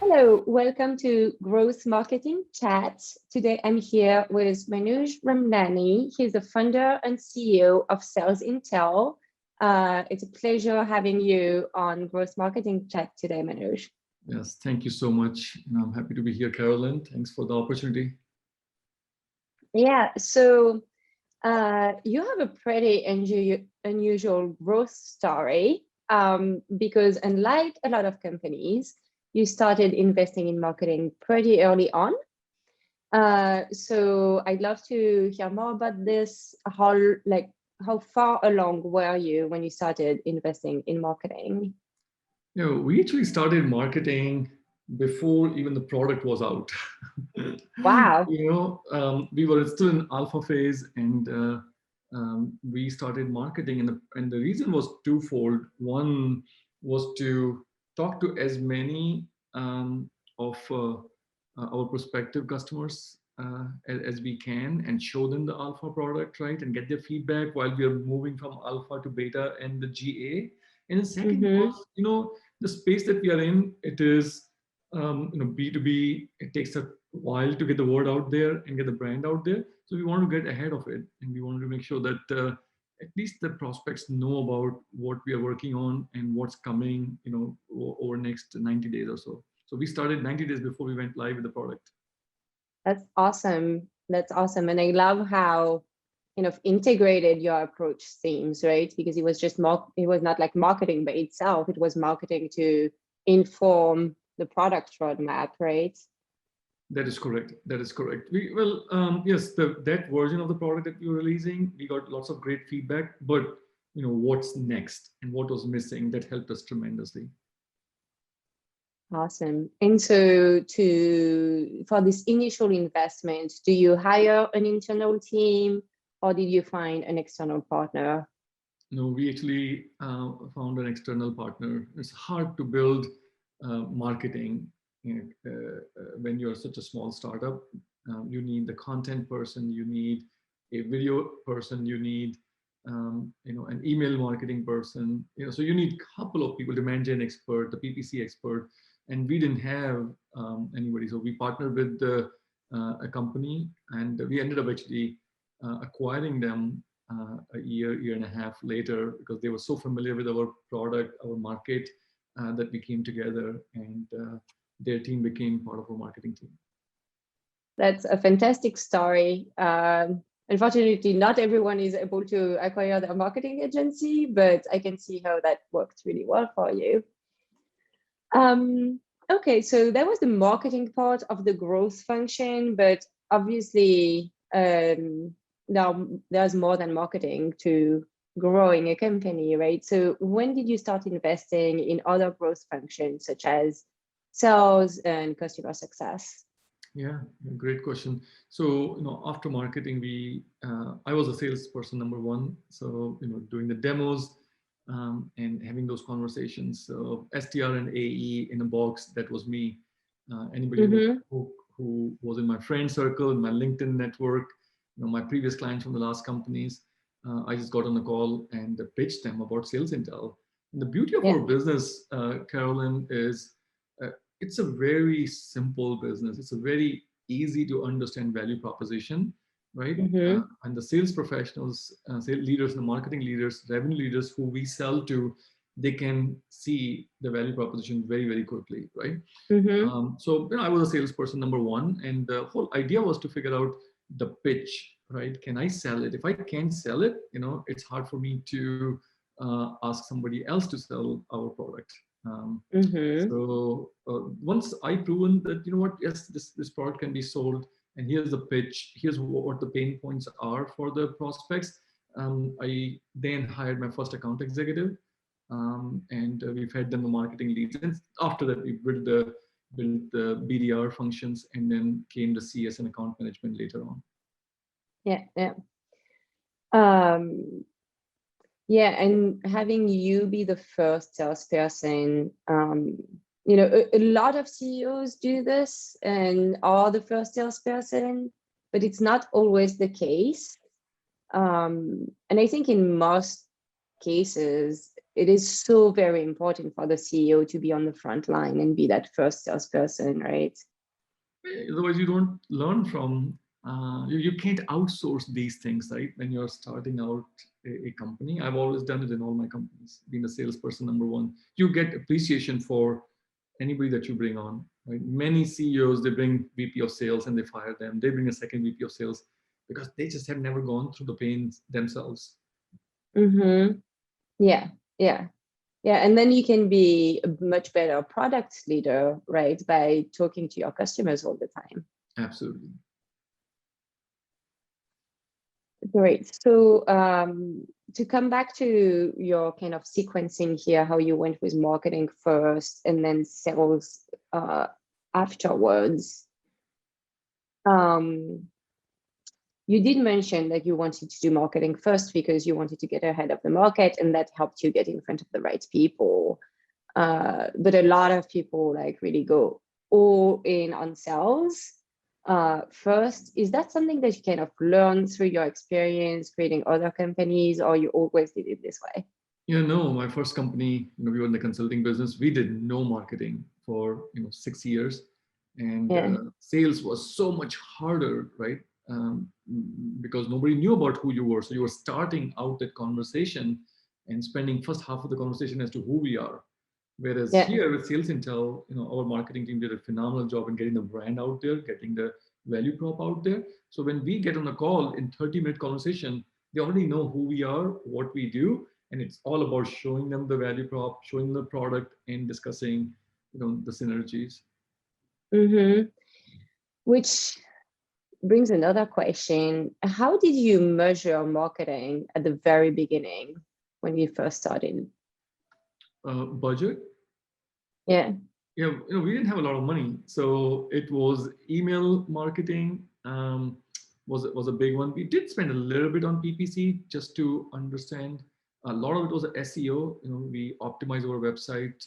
Hello, welcome to Growth Marketing Chat. Today I'm here with MANOJ Ramlani. He's the founder and CEO of Sales Intel. It's a pleasure having you on Growth Marketing Chat today, MANOJ. Yes, thank you so much. And I'm happy to be here, Carolyn. Thanks for the opportunity. Yeah, so you have a pretty unusual growth story because unlike a lot of companies, you started investing in marketing pretty early on. So I'd love to hear more about this. How far along were you when you started investing in marketing? We actually started marketing before even the product was out. Wow. We were still in alpha phase, and we started marketing, and the reason was twofold. One was to talk to as many of our prospective customers as we can and show them the alpha product, right, and get their feedback while we are moving from alpha to beta and the GA. And the second was, the space that we are in, it is B2B. It takes a while to get the word out there and get the brand out there. So we want to get ahead of it, and we wanted to make sure that at least the prospects know about what we are working on and what's coming, over next 90 days or so. So we started 90 days before we went live with the product. That's awesome. That's awesome. And I love how integrated your approach seems, right? Because it was not like marketing by itself. It was marketing to inform the product roadmap, right? That is correct. That is correct. Yes, that version of the product that we were releasing, we got lots of great feedback, but what's next and what was missing, that helped us tremendously. Awesome. And so for this initial investment, do you hire an internal team or did you find an external partner? No, we actually found an external partner. It's hard to build marketing when you're such a small startup. You need the content person, you need a video person, you need an email marketing person. So you need a couple of people, demand gen expert, the PPC expert, and we didn't have anybody. So we partnered with a company, and we ended up actually acquiring them a year and a half later, because they were so familiar with our product, our market, that we came together, and their team became part of our marketing team. That's a fantastic story. Unfortunately, not everyone is able to acquire their marketing agency, but I can see how that worked really well for you. Okay, so that was the marketing part of the growth function, but obviously now there's more than marketing to growing a company, right? So when did you start investing in other growth functions such as sales and customer success? Yeah, great question. So, after marketing, I was a salesperson number one. So, doing the demos and having those conversations. So SDR and AE in a box, that was me. Anybody who was in my friend circle, in my LinkedIn network, my previous clients from the last companies, I just got on a call and pitched them about Sales Intel. And the beauty of our business, Carolyn, is it's a very simple business. It's a very easy to understand value proposition, right? And the sales professionals, sales leaders, the marketing leaders, revenue leaders who we sell to, they can see the value proposition very, very quickly, right? So I was a salesperson number one, and the whole idea was to figure out the pitch, right? Can I sell it? If I can't sell it, it's hard for me to ask somebody else to sell our product. So once I proven that, yes, this product can be sold, and here's the pitch, here's what the pain points are for the prospects, I then hired my first account executive, and we fed them the marketing leads. And after that, we built the BDR functions, and then came the CS and account management later on. Yeah, and having you be the first salesperson, a lot of CEOs do this and are the first salesperson, but it's not always the case. And I think in most cases, it is so very important for the CEO to be on the front line and be that first salesperson, right? Otherwise, you don't learn from, you can't outsource these things, right? When you're starting out a company, I've always done it in all my companies, being a salesperson number one. You get appreciation for anybody that you bring on, right? Many CEOs, they bring VP of sales and they fire them. They bring a second VP of sales because they just have never gone through the pain themselves. Mm-hmm. Yeah, yeah. Yeah, and then you can be a much better product leader, right? By talking to your customers all the time. Absolutely. Great. So to come back to your kind of sequencing here, how you went with marketing first and then sales afterwards. You did mention that you wanted to do marketing first because you wanted to get ahead of the market, and that helped you get in front of the right people. But a lot of people like really go all in on sales first. Is that something that you kind of learn through your experience creating other companies, or you always did it this way? Yeah, no, my first company, we were in the consulting business. We did no marketing for 6 years, and Yeah. sales was so much harder, right? Because nobody knew about who you were. So you were starting out that conversation and spending first half of the conversation as to who we are. Whereas Yeah. here with Sales Intel, our marketing team did a phenomenal job in getting the brand out there, getting the value prop out there. So when we get on a call in 30-minute conversation, they already know who we are, what we do, and it's all about showing them the value prop, showing them the product, and discussing, the synergies. Mm-hmm. Which brings another question. How did you measure marketing at the very beginning when you first started? Budget. Yeah. Yeah, we didn't have a lot of money, so it was email marketing. Was a big one. We did spend a little bit on PPC just to understand. A lot of it was SEO. We optimized our website,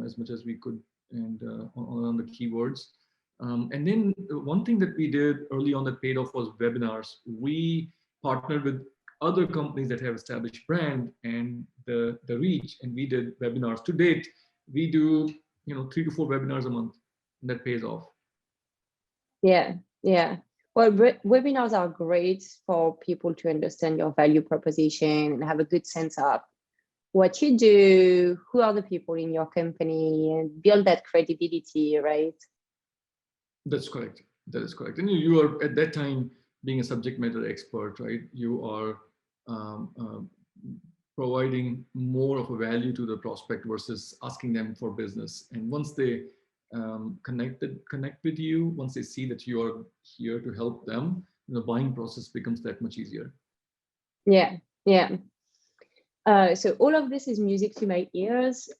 as much as we could, and on the keywords. And then one thing that we did early on that paid off was webinars. We partnered with other companies that have established brand and the reach, and we did webinars. To date, we do 3 to 4 webinars a month, and that pays off. Yeah, yeah. Well, webinars are great for people to understand your value proposition and have a good sense of what you do, who are the people in your company, and build that credibility, right? That's correct. That is correct. And you are at that time being a subject matter expert, right? You are providing more of a value to the prospect versus asking them for business. And once they connect with you, once they see that you are here to help them, the buying process becomes that much easier. Yeah, yeah. So all of this is music to my ears.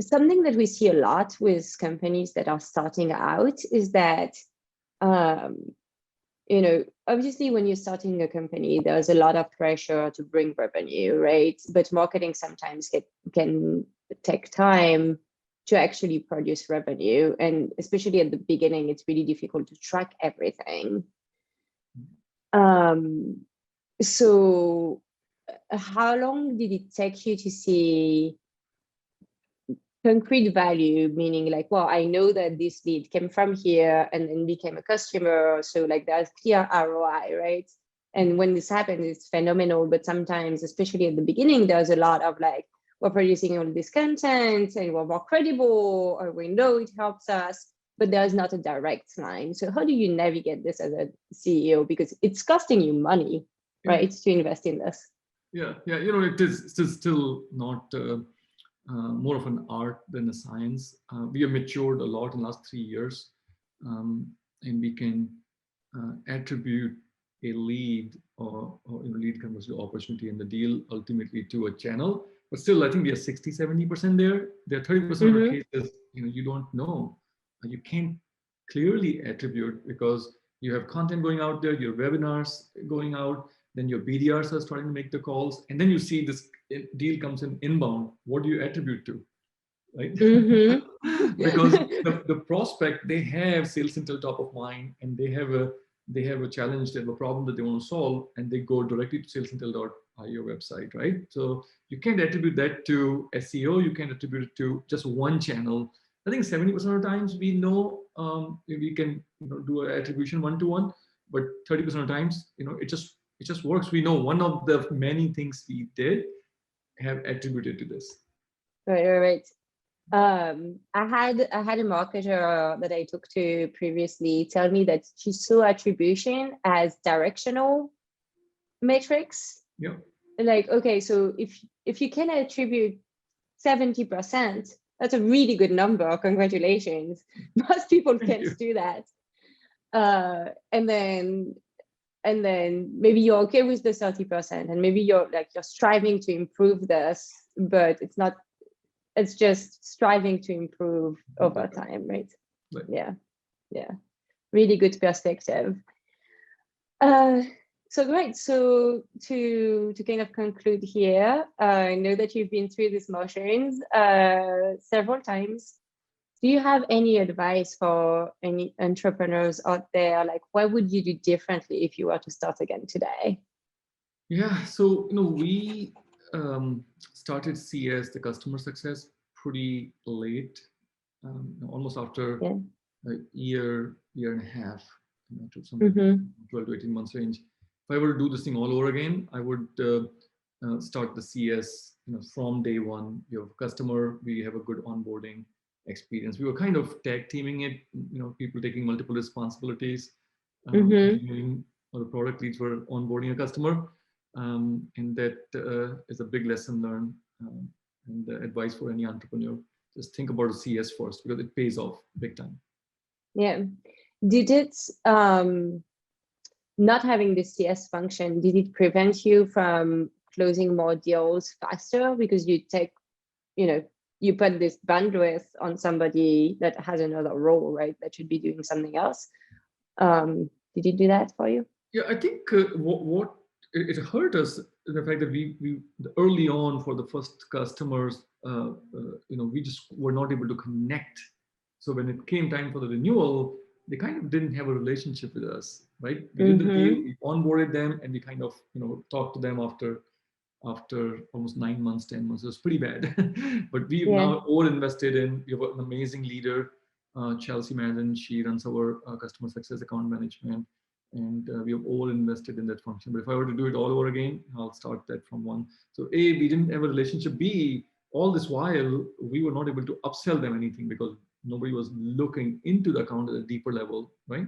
Something that we see a lot with companies that are starting out is that, obviously when you're starting a company, there's a lot of pressure to bring revenue, right? But marketing sometimes can take time to actually produce revenue. And especially at the beginning, it's really difficult to track everything. So how long did it take you to see concrete value, meaning like, well, I know that this lead came from here and then became a customer, so like there's clear ROI, right? And when this happens, it's phenomenal. But sometimes, especially at the beginning, there's a lot of like, we're producing all this content and we're more credible, or we know it helps us, but there's not a direct line. So how do you navigate this as a CEO? Because it's costing you money, right, to invest in this. Yeah, it is still not more of an art than a science. We have matured a lot in the last 3 years, and we can attribute a lead or lead comes to opportunity and the deal ultimately to a channel. But still, I think we are 60-70% there. There are 30% of the cases you don't know. You can't clearly attribute because you have content going out there, your webinars going out, then your BDRs are starting to make the calls, and then you see this deal comes in inbound. What do you attribute to, right? Because the prospect, they have Sales Intel top of mind, and they have a challenge, they have a problem that they want to solve, and they go directly to Sales Intel your website, right? So you can't attribute that to SEO. You can't attribute it to just one channel. I think 70% of the times we know we can do an attribution one-to-one, but 30% of the times, it just works. We know one of the many things we did have attributed to this. Right. I had a marketer that I talked to previously tell me that she saw attribution as directional metrics. Yeah. Like, okay, so if you can attribute 70%, that's a really good number. Congratulations. Most people can't do that. And then maybe you're okay with the 30%, and maybe you're striving to improve this, but it's just striving to improve over time, right? Yeah. Really good perspective. So great. So to kind of conclude here, I know that you've been through these motions several times. Do you have any advice for any entrepreneurs out there? Like, what would you do differently if you were to start again today? Yeah, so we started CS, the customer success, pretty late, almost after a year and a half, to somewhere 12 to 18 months range. If I were to do this thing all over again, I would start the CS from day one. You have a customer, we have a good onboarding experience. We were kind of tag teaming it, people taking multiple responsibilities. Or the product leads were onboarding a customer. And that is a big lesson learned, and advice for any entrepreneur. Just think about the CS first, because it pays off big time. Yeah. Did it, not having the CS function, did it prevent you from closing more deals faster? Because you take, you put this bandwidth on somebody that has another role, right? That should be doing something else. Did it do that for you? Yeah, I think what it hurt us, the fact that we early on, for the first customers, we just were not able to connect. So when it came time for the renewal, they kind of didn't have a relationship with us, right? We did the deal, we onboarded them, and we kind of talked to them after almost 9 months, 10 months. It was pretty bad. But we've now all invested in. We have an amazing leader, Chelsea Madden. She runs our customer success account management. And we have all invested in that function. But if I were to do it all over again, I'll start that from one. So A, we didn't have a relationship. B, all this while, we were not able to upsell them anything because nobody was looking into the account at a deeper level, right?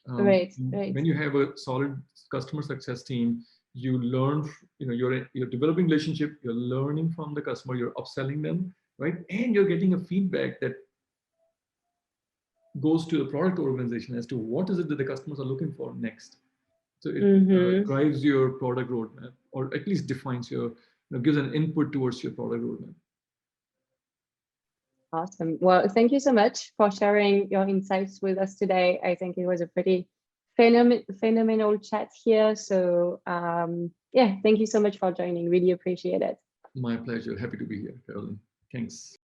Right. When you have a solid customer success team, you learn, you're developing relationship, you're learning from the customer, you're upselling them, right? And you're getting a feedback that goes to the product organization as to what is it that the customers are looking for next. So it drives your product roadmap, or at least defines your, gives an input towards your product roadmap. Awesome. Well, thank you so much for sharing your insights with us today. I think it was a pretty phenomenal chat here. So yeah, thank you so much for joining. Really appreciate it. My pleasure. Happy to be here, Carolyn. Thanks.